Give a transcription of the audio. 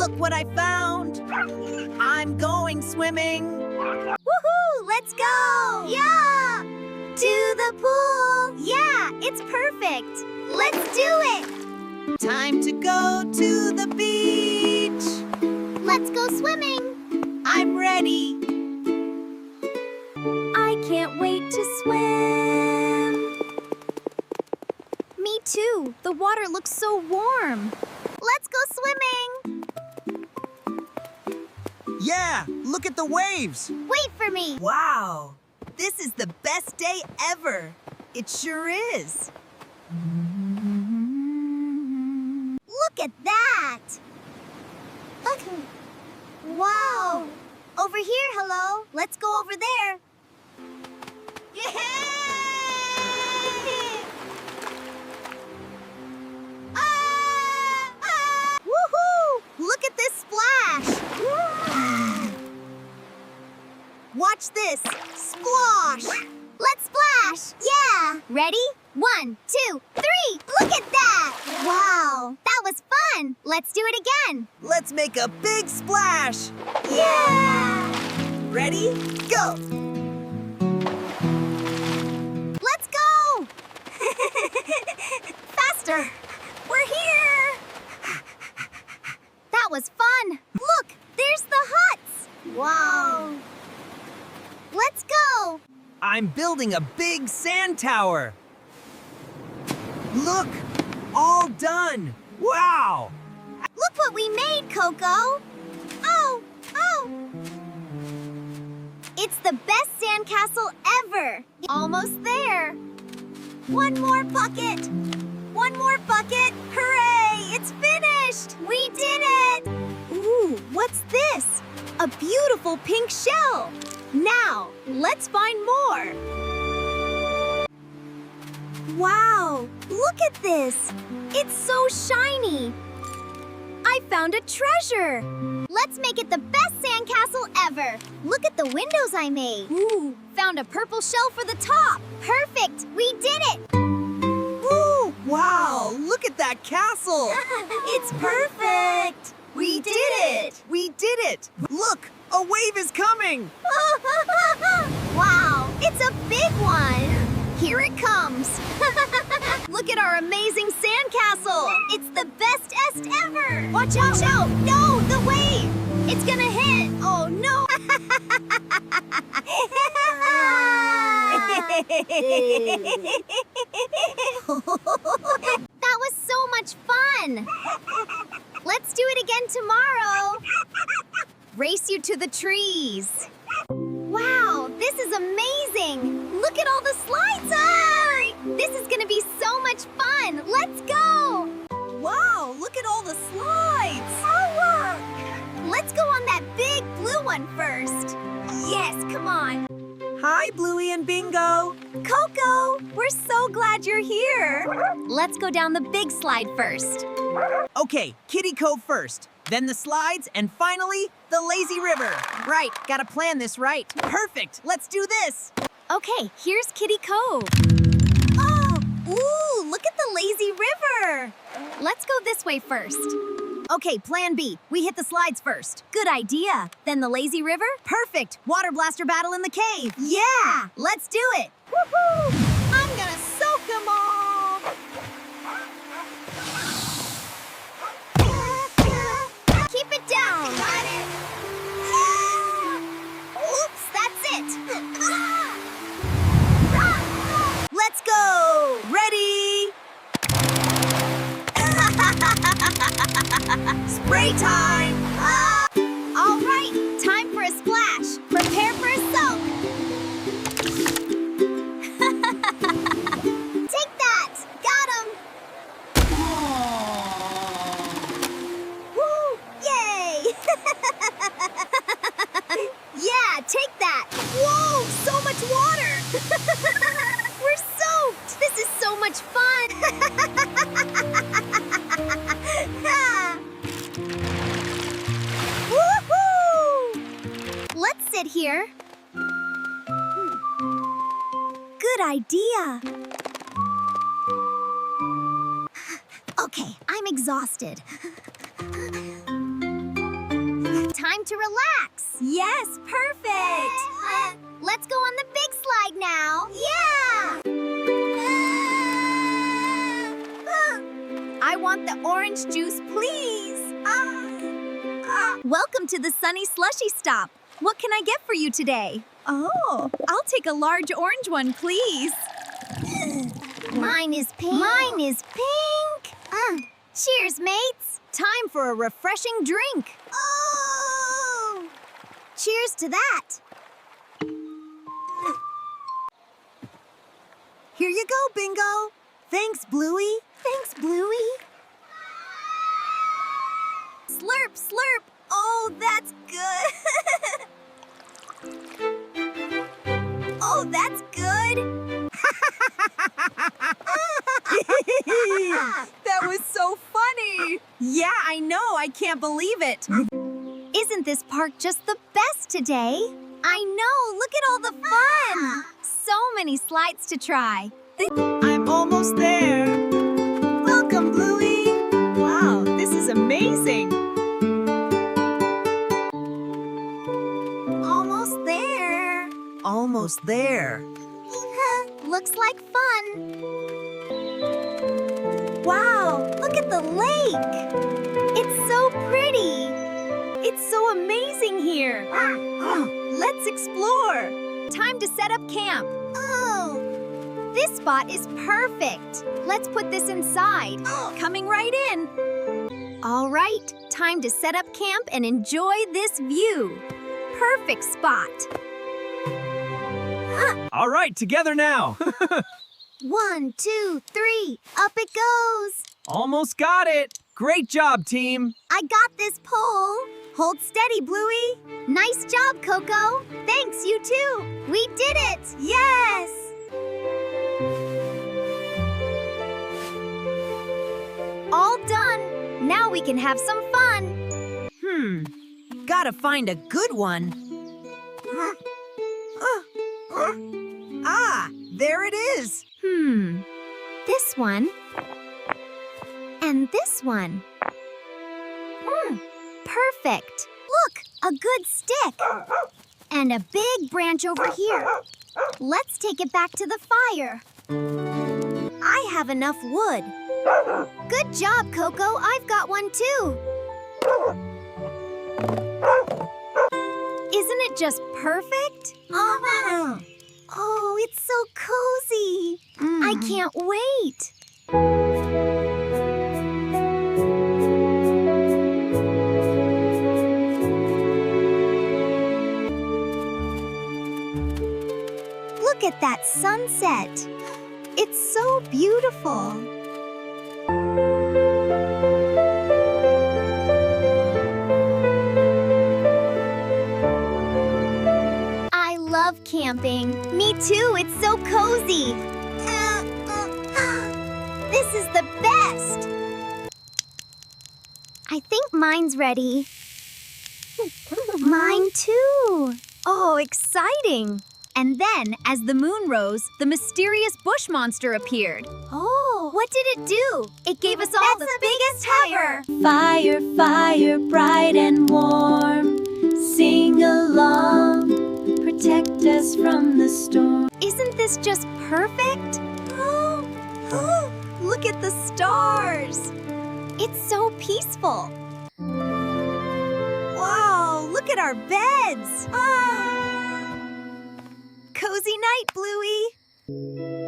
Look what I found! I'm going swimming! Woohoo! Let's go! Yeah! To the pool! Yeah, it's perfect! Let's do it! Time to go to the beach! Let's go swimming! I'm ready! I can't wait to swim! Me too! The water looks so warm! Let's go swimming! Yeah! Look at the waves! Wait for me! Wow! This is the best day ever! It sure is! Look at that! Wow! Over here, hello! Let's go over there! Yay! Woohoo! Look at this splash! Watch this! Splosh! Let's splash! Yeah! Ready? 1, 2, 3! Look at that! Wow! That was fun! Let's do it again! Let's make a big splash! Yeah! Ready? Go! Let's go! Faster! We're here! That was fun! Look! There's the huts! Wow! Let's go! I'm building a big sand tower! Look! All done! Wow! Look what we made, Coco! Oh! Oh! It's the best sandcastle ever! Almost there! One more bucket! One more bucket! Hooray! It's finished! We did it! Ooh, what's this? A beautiful pink shell! Now, let's find more! Wow! Look at this! It's so shiny! I found a treasure! Let's make it the best sandcastle ever! Look at the windows I made! Ooh! Found a purple shell for the top! Perfect! We did it! Ooh! Wow! Look at that castle! It's perfect! We did it! We did it! Look! A wave is coming! Wow! It's a big one! Here it comes! Look at our amazing sandcastle! It's the bestest ever! Watch out! Watch out! No! The wave! It's gonna hit! Oh no! That was so much fun! Let's do it again tomorrow! Race you to the trees! Wow, this is amazing! Look at all the slides! Ah! This is gonna be so much fun! Let's go! Wow! Look at all the slides! Oh, look! Let's go on that big blue one first! Yes, come on! Hi, Bluey and Bingo! Coco, we're so glad you're here! Let's go down the big slide first. Okay, Kitty Cove first, then the slides, and finally, the lazy river. Right, gotta plan this right. Perfect, let's do this. Okay, here's Kitty Cove. Oh, ooh, look at the lazy river. Let's go this way first. Okay, plan B, we hit the slides first. Good idea. Then the lazy river? Perfect, water blaster battle in the cave. Yeah, let's do it. Woohoo! I'm gonna soak them all. Keep it down. Got it. Oops, that's it. Let's go! Ready? Spray time! All right, time for a splash. Prepare for a soak. Take that! Got him! Woo! Yay! Yeah, take that! Whoa, so much water! We're soaked! This is so much fun! Woohoo! Let's sit here. Good idea. Okay, I'm exhausted. to relax. Yes, perfect. Let's go on the big slide now. Yeah! I want the orange juice, please. Welcome to the Sunny Slushy Stop. What can I get for you today? Oh, I'll take a large orange one, please. Mine is pink. Mine is pink. Cheers, mates. Time for a refreshing drink. Oh! Cheers to that. Here you go, Bingo. Thanks, Bluey. Thanks, Bluey. Slurp, slurp. Oh, that's good. Oh, that's good. That was so funny. Yeah, I know. I can't believe it. Isn't this park just the best today? I know. Look at all the fun. So many slides to try. I'm almost there. Welcome, Bluey. Wow, this is amazing. Almost there. Almost there. Looks like fun. Wow, look at the lake. It's so pretty. It's so amazing here. Let's explore. Time to set up camp. Oh, this spot is perfect. Let's put this inside. Coming right in. All right, time to set up camp and enjoy this view. Perfect spot. All right, together now. 1, 2, 3, up it goes. Almost got it. Great job, team. I got this pole. Hold steady, Bluey. Nice job, Coco. Thanks, you too. We did it. Yes. All done. Now we can have some fun. Gotta find a good one. Ah, there it is. This one. And this one. Perfect. Look, a good stick. And a big branch over here. Let's take it back to the fire. I have enough wood. Good job, Coco. I've got one too. Isn't it just perfect? Oh, it's so cozy. I can't wait. Look at that sunset. It's so beautiful. I love camping. Me too, it's so cozy. This is the best. I think mine's ready. Mine too. Oh, exciting. And then, as the moon rose, the mysterious bush monster appeared. Oh, what did it do? It gave us all the biggest ever. Fire, fire, bright and warm. Sing along, protect us from the storm. Isn't this just perfect? Look at the stars. It's so peaceful. Wow, look at our beds. Cozy night, Bluey.